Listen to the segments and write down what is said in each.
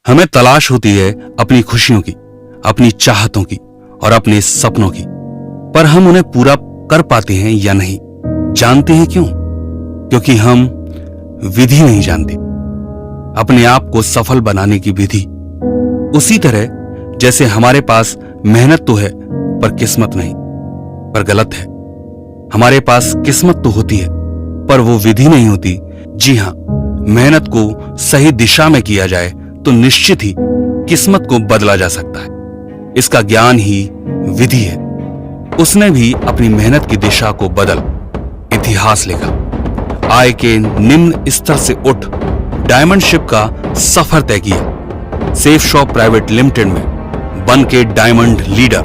हमें तलाश होती है अपनी खुशियों की, अपनी चाहतों की और अपने सपनों की, पर हम उन्हें पूरा कर पाते हैं या नहीं। जानते हैं क्यों? क्योंकि हम विधि नहीं जानते, अपने आप को सफल बनाने की विधि। उसी तरह जैसे हमारे पास मेहनत तो है पर किस्मत नहीं, पर गलत है। हमारे पास किस्मत तो होती है पर वो विधि नहीं होती। जी हां, मेहनत को सही दिशा में किया जाए तो निश्चित ही किस्मत को बदला जा सकता है। इसका ज्ञान ही विधि है। उसने भी अपनी मेहनत की दिशा को बदल इतिहास लिखा। आय के निम्न स्तर से उठ डायमंड शिप का सफर तय किया। सेफ शॉप प्राइवेट लिमिटेड में बन के diamond leader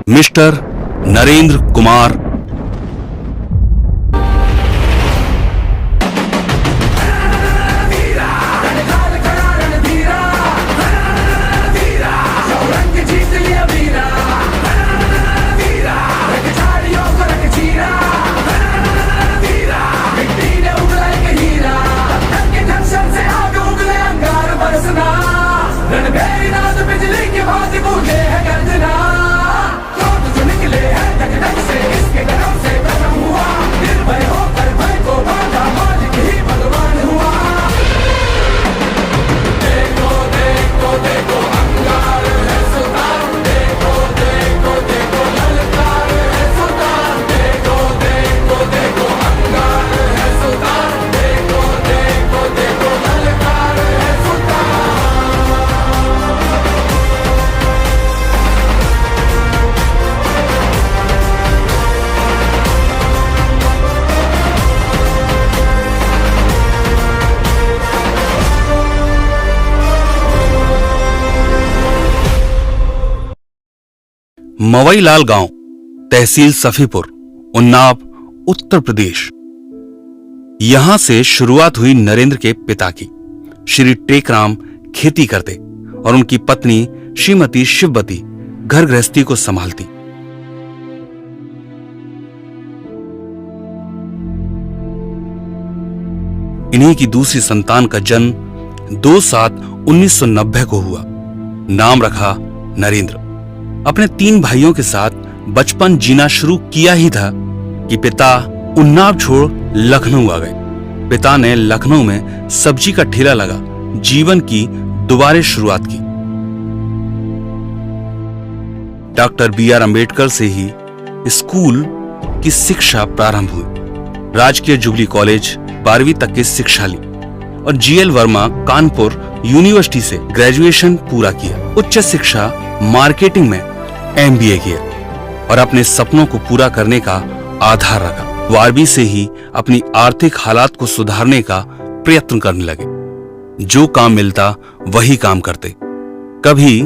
mister Narendra Kumar. मवईलाल गांव, तहसील सफीपुर, उन्नाव, उत्तर प्रदेश। यहां से शुरुआत हुई नरेंद्र के पिता की। श्री टेकराम खेती करते और उनकी पत्नी श्रीमती शिववती घर गृहस्थी को संभालती। इन्हीं की दूसरी संतान का जन्म 2/7/1990 को हुआ। नाम रखा नरेंद्र। अपने 3 भाइयों के साथ बचपन जीना शुरू किया ही था कि पिता उन्नाव छोड़ लखनऊ आ गए। पिता ने लखनऊ में सब्जी का ठेला लगा जीवन की दोबारा शुरुआत की। डॉक्टर BR अम्बेडकर से ही स्कूल की शिक्षा प्रारंभ हुई। राजकीय जुबली कॉलेज 12वीं तक की शिक्षा ली और GL वर्मा कानपुर यूनिवर्सिटी से ग्रेजुएशन पूरा किया। उच्च शिक्षा मार्केटिंग में MBA किया और अपने सपनों को पूरा करने का आधार रखा। 12वीं से ही अपनी आर्थिक हालात को सुधारने का प्रयत्न करने लगे। जो काम मिलता वही काम करते। कभी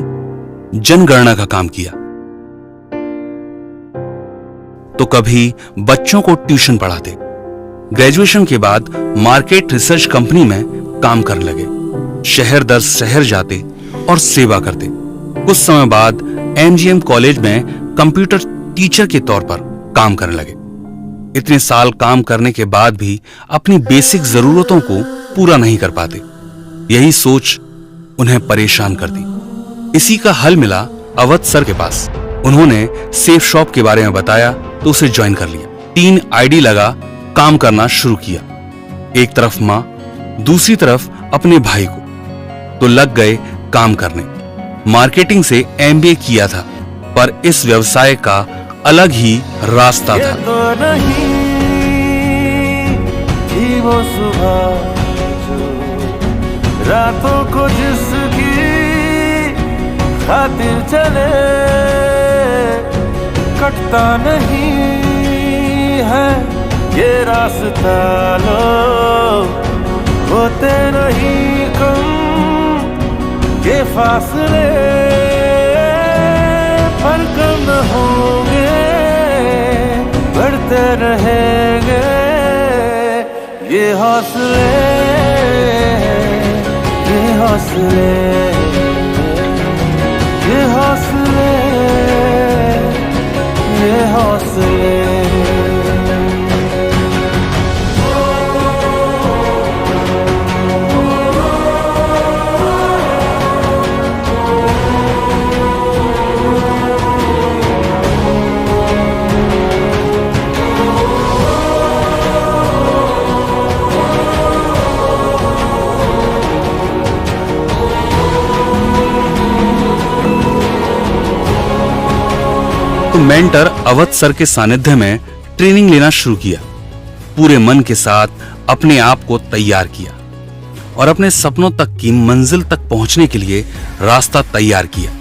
जनगणना का काम किया तो कभी बच्चों को ट्यूशन पढ़ाते। ग्रेजुएशन के बाद मार्केट रिसर्च कंपनी में काम करने लगे। शहर दर शहर जाते और सेवा करते। कुछ समय बाद MGM कॉलेज में कंप्यूटर टीचर के तौर पर काम करने लगे। इतने साल काम करने के बाद भी अपनी बेसिक जरूरतों को पूरा नहीं कर पाते। यही सोच उन्हें परेशान करती। इसी का हल मिला अवध सर के पास। उन्होंने सेफ शॉप के बारे में बताया तो उसे ज्वाइन कर लिया। 3 ID लगा काम करना शुरू किया। एक तरफ मां, दूसरी तरफ अपने भाई को, तो लग गए काम करने। मार्केटिंग से MBA किया था पर इस व्यवसाय का अलग ही रास्ता था। तो नहीं थी वो सुबह जो रातों को जिसकी खातिर चले, कटता नहीं है ये रास्ता। लोग होते नहीं कम के फासले, पर कम न होंगे, बढ़ते रहेंगे ये हौसले, ये हौसले, ये हौसले, ये हौसले। तो मेंटर अवध सर के सानिध्य में ट्रेनिंग लेना शुरू किया। पूरे मन के साथ अपने आप को तैयार किया और अपने सपनों तक की मंजिल तक पहुंचने के लिए रास्ता तैयार किया।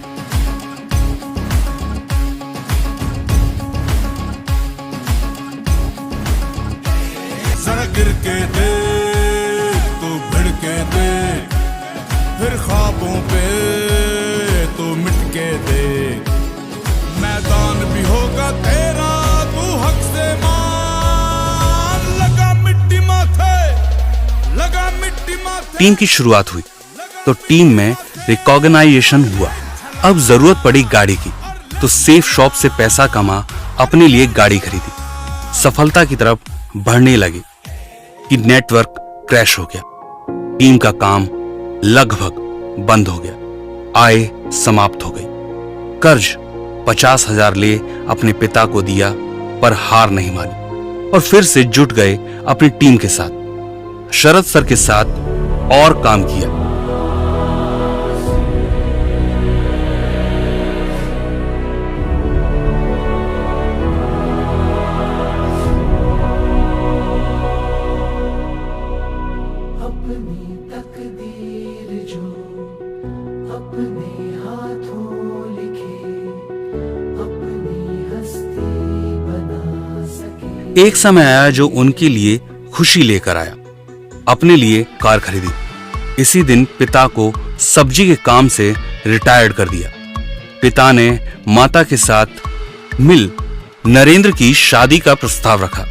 जरा गिर के देख तू भिड़ के देख, फिर ख्वाबों पे तू मिट के देख। मैदान भी होगा तेरा, तू हक से मान। लगा मिट्टी माथे, लगा मिट्टी माथे। टीम की शुरुआत हुई तो टीम में रिकॉग्नाइजेशन हुआ। अब जरूरत पड़ी गाड़ी की तो सेफ शॉप से पैसा कमा अपने लिए गाड़ी खरीदी। सफलता की तरफ बढ़ने लगे कि नेटवर्क क्रैश हो गया। टीम का काम लगभग बंद हो गया। आय समाप्त हो गई। कर्ज 50,000 ले अपने पिता को दिया पर हार नहीं मानी और फिर से जुट गए अपनी टीम के साथ। शरद सर के साथ और काम किया। अपनी तकदीर जो अपने हाथों लिखे, अपनी हस्ती बना सके। एक समय आया जो उनके लिए खुशी लेकर आया। अपने लिए कार खरीदी। इसी दिन पिता को सब्जी के काम से रिटायर्ड कर दिया। पिता ने माता के साथ मिल नरेंद्र की शादी का प्रस्ताव रखा,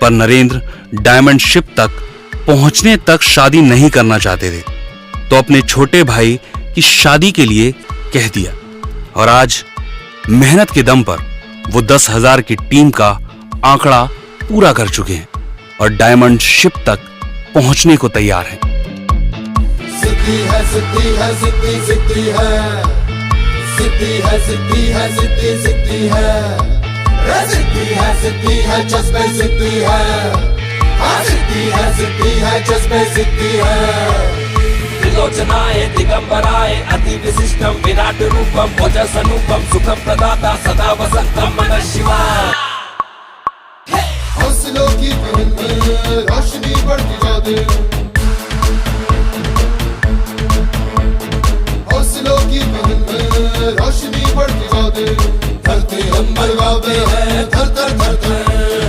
पर नरेंद्र डायमंड शिप तक पहुंचने तक शादी नहीं करना चाहते थे, तो अपने छोटे भाई की शादी के लिए कह दिया। और आज मेहनत के दम पर वो 10,000 की टीम का आंकड़ा पूरा कर चुके हैं और डायमंड शिप तक पहुंचने को तैयार हैं। सिद्धि है, सिद्धि है, सिद्धि सिद्धि है, सिद्धि है, सिद्धि है, सिद्धि सिद्धि है, सिद्धि है, सिद्धि है, जज्बे सिद्धि है, सिद्धि है, सिद्धि है, जज्बे सिद्धि है। त्रिलोचनाय दिगंबराय अति विशिष्टम विराट रूपम ओजसनूपम सुखम प्रदाता सदा वसंतम मनः शिवाय। हौसलों की महल में रोशनी बढ़ती जा दे, हौसलों की महल में रोशनी बढ़ती जा दे। धरती अंबर गावे हैं, धर धर धर धर।